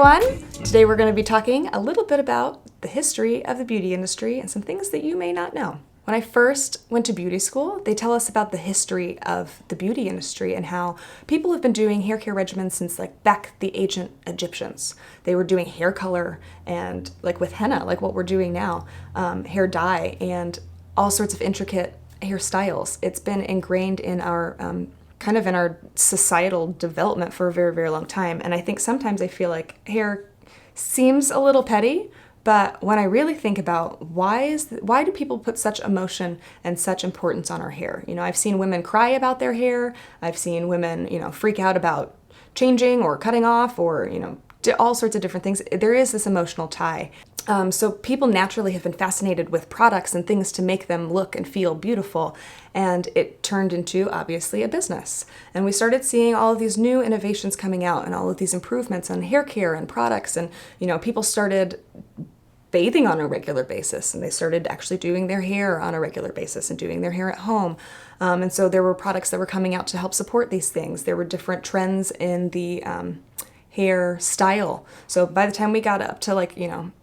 everyone! Today we're going to be talking a little bit about the history of the beauty industry and some things that you may not know. When I first went to beauty school, they tell us about the history of the beauty industry and how people have been doing hair care regimens since back the ancient Egyptians. They were doing hair color and with henna, like what we're doing now, hair dye and all sorts of intricate hairstyles. It's been ingrained in our kind of in our societal development for a very, very long time. And I think sometimes I feel like hair seems a little petty, but when I really think about why do people put such emotion and such importance on our hair? I've seen women cry about their hair. I've seen women, freak out about changing or cutting off or, all sorts of different things. There is this emotional tie. So people naturally have been fascinated with products and things to make them look and feel beautiful. And it turned into, obviously, a business. And we started seeing all of these new innovations coming out and all of these improvements on hair care and products. And, people started bathing on a regular basis and they started actually doing their hair on a regular basis and doing their hair at home. And so there were products that were coming out to help support these things. There were different trends in the hair style. So by the time we got up to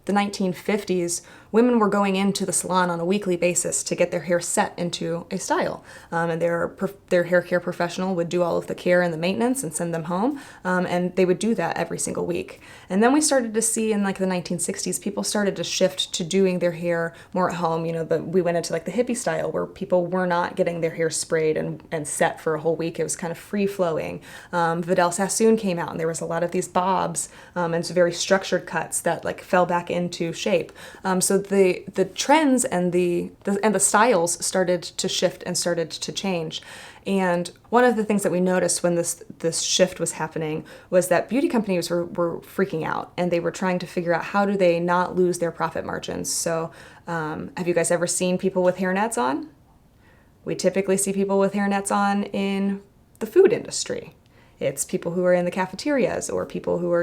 the 1950s, women were going into the salon on a weekly basis to get their hair set into a style. And their hair care professional would do all of the care and the maintenance and send them home. And they would do that every single week. And then we started to see in the 1960s, people started to shift to doing their hair more at home. We went into the hippie style where people were not getting their hair sprayed and set for a whole week. It was kind of free flowing. Vidal Sassoon came out and there was a lot of these bobs and some very structured cuts that fell back into shape. So the trends and the styles started to shift and started to change. And one of the things that we noticed when this shift was happening was that beauty companies were freaking out and they were trying to figure out how do they not lose their profit margins. So have you guys ever seen people with hairnets on? We typically see people with hairnets on in the food industry. It's people who are in the cafeterias or people who are,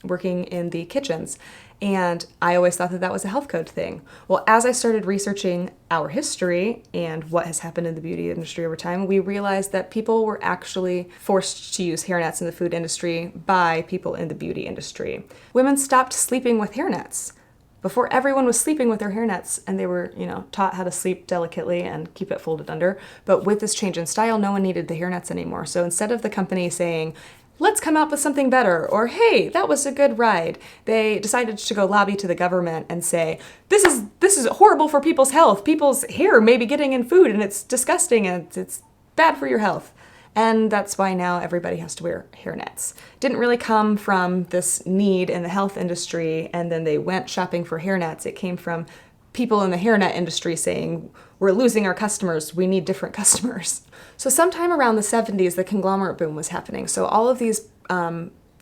working in the kitchens. And I always thought that was a health code thing. Well, as I started researching our history and what has happened in the beauty industry over time, we realized that people were actually forced to use hairnets in the food industry by people in the beauty industry. Women stopped sleeping with hairnets. Before, everyone was sleeping with their hairnets and they were, taught how to sleep delicately and keep it folded under. But with this change in style, no one needed the hairnets anymore. So instead of the company saying, let's come up with something better, or hey, that was a good ride, they decided to go lobby to the government and say, this is horrible for people's health. People's hair may be getting in food and it's disgusting and it's bad for your health. And that's why now everybody has to wear hairnets. Didn't really come from this need in the health industry and then they went shopping for hairnets. It came from people in the hairnet industry saying, we're losing our customers, we need different customers. So sometime around the 70s, the conglomerate boom was happening. So all of these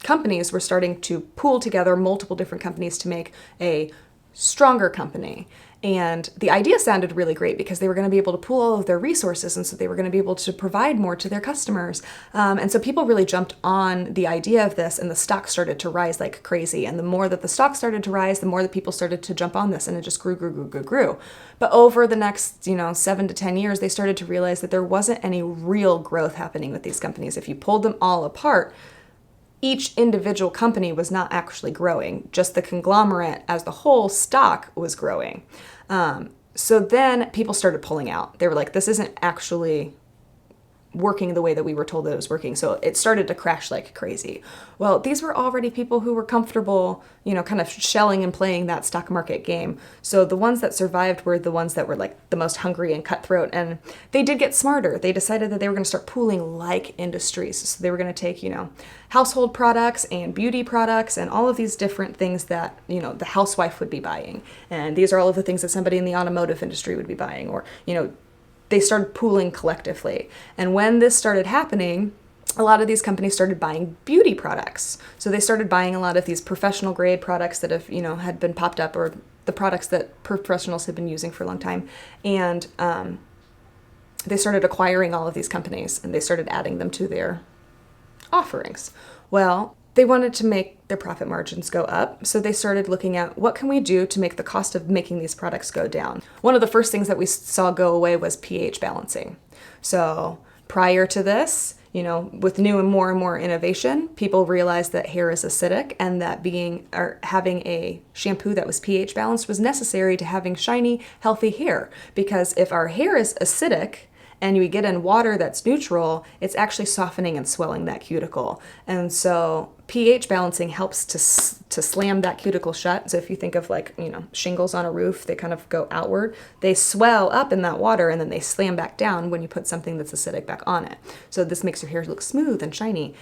companies were starting to pool together multiple different companies to make a stronger company. And the idea sounded really great because they were going to be able to pool all of their resources and so they were going to be able to provide more to their customers. And so people really jumped on the idea of this and the stock started to rise like crazy. And the more that the stock started to rise, the more that people started to jump on this and it just grew. But over the next, 7 to 10 years, they started to realize that there wasn't any real growth happening with these companies. If you pulled them all apart, each individual company was not actually growing. Just the conglomerate as the whole stock was growing. So then people started pulling out. They were like, this isn't actually working the way that we were told that it was working. So it started to crash like crazy. Well, these were already people who were comfortable, kind of shelling and playing that stock market game. So the ones that survived were the ones that were the most hungry and cutthroat. And they did get smarter. They decided that they were going to start pooling like industries. So they were going to take, household products and beauty products and all of these different things that, the housewife would be buying. And these are all of the things that somebody in the automotive industry would be buying or, they started pooling collectively. And when this started happening, a lot of these companies started buying beauty products. So they started buying a lot of these professional grade products that have, had been popped up or the products that professionals have been using for a long time. And they started acquiring all of these companies and they started adding them to their offerings. Well, they wanted to make their profit margins go up, so they started looking at what can we do to make the cost of making these products go down. One of the first things that we saw go away was pH balancing. So Prior to this, you know, with new and more innovation, people realized that hair is acidic and that having a shampoo that was pH balanced was necessary to having shiny, healthy hair. Because if our hair is acidic and we get in water that's neutral, it's actually softening and swelling that cuticle. And so pH balancing helps to slam that cuticle shut. So if you think of like, you know, shingles on a roof, they kind of go outward. They swell up in that water and then they slam back down when you put something that's acidic back on it. So this makes your hair look smooth and shiny.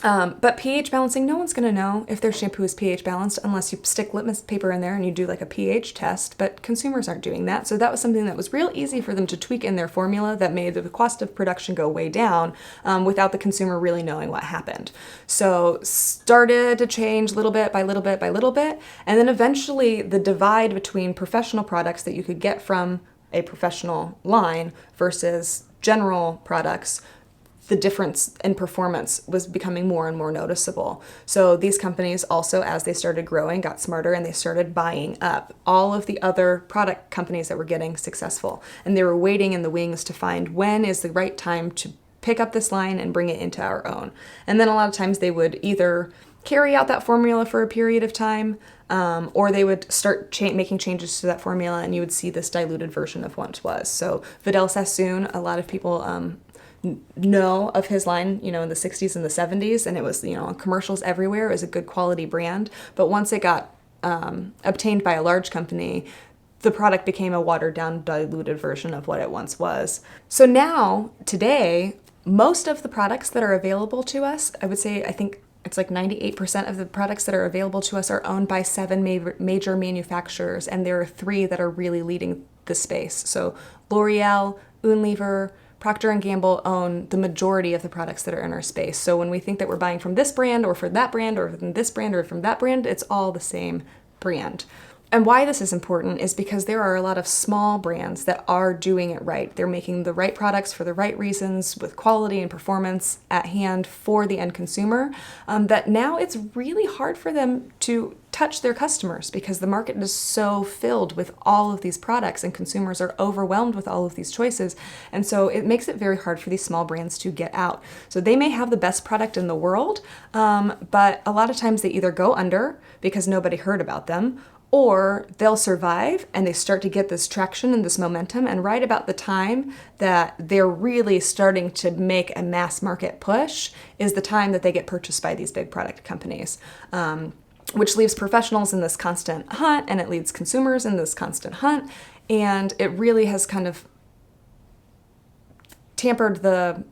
But pH balancing, no one's going to know if their shampoo is pH balanced unless you stick litmus paper in there and you do like a pH test, but consumers aren't doing that. So that was something that was real easy for them to tweak in their formula that made the cost of production go way down without the consumer really knowing what happened. So started to change little bit by little bit by little bit, and then eventually the divide between professional products that you could get from a professional line versus general products, the difference in performance was becoming more and more noticeable. So these companies also, as they started growing, got smarter and they started buying up all of the other product companies that were getting successful. And they were waiting in the wings to find when is the right time to pick up this line and bring it into our own. And then a lot of times they would either carry out that formula for a period of time, or they would start making changes to that formula and you would see this diluted version of what was. So Vidal Sassoon, a lot of people know of his line, you know, in the 60s and the 70s, and it was, you know, on commercials everywhere. It was a good quality brand. But once it got obtained by a large company, the product became a watered down, diluted version of what it once was. So now, today, most of the products that are available to us, I would say, I think it's like 98% of the products that are available to us are owned by 7 major manufacturers, and there are 3 that are really leading the space. So L'Oreal, Unilever, Procter & Gamble own the majority of the products that are in our space. So when we think that we're buying from this brand or from that brand or from this brand or from that brand, it's all the same brand. And why this is important is because there are a lot of small brands that are doing it right. They're making the right products for the right reasons with quality and performance at hand for the end consumer, that now it's really hard for them to touch their customers because the market is so filled with all of these products and consumers are overwhelmed with all of these choices. And so it makes it very hard for these small brands to get out. So they may have the best product in the world, but a lot of times they either go under because nobody heard about them, or they'll survive and they start to get this traction and this momentum, and right about the time that they're really starting to make a mass market push is the time that they get purchased by these big product companies, which leaves professionals in this constant hunt, and it leaves consumers in this constant hunt, and it really has kind of tampered the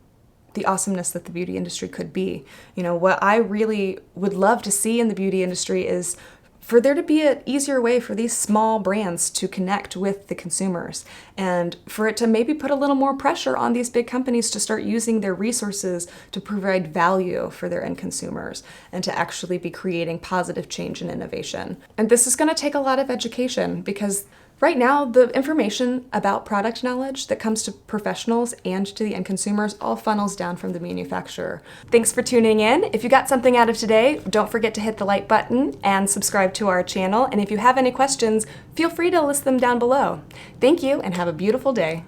awesomeness that the beauty industry could be. You know, what I really would love to see in the beauty industry is for there to be an easier way for these small brands to connect with the consumers, and for it to maybe put a little more pressure on these big companies to start using their resources to provide value for their end consumers and to actually be creating positive change and innovation. And this is going to take a lot of education because right now, the information about product knowledge that comes to professionals and to the end consumers all funnels down from the manufacturer. Thanks for tuning in. If you got something out of today, don't forget to hit the like button and subscribe to our channel. And if you have any questions, feel free to list them down below. Thank you and have a beautiful day.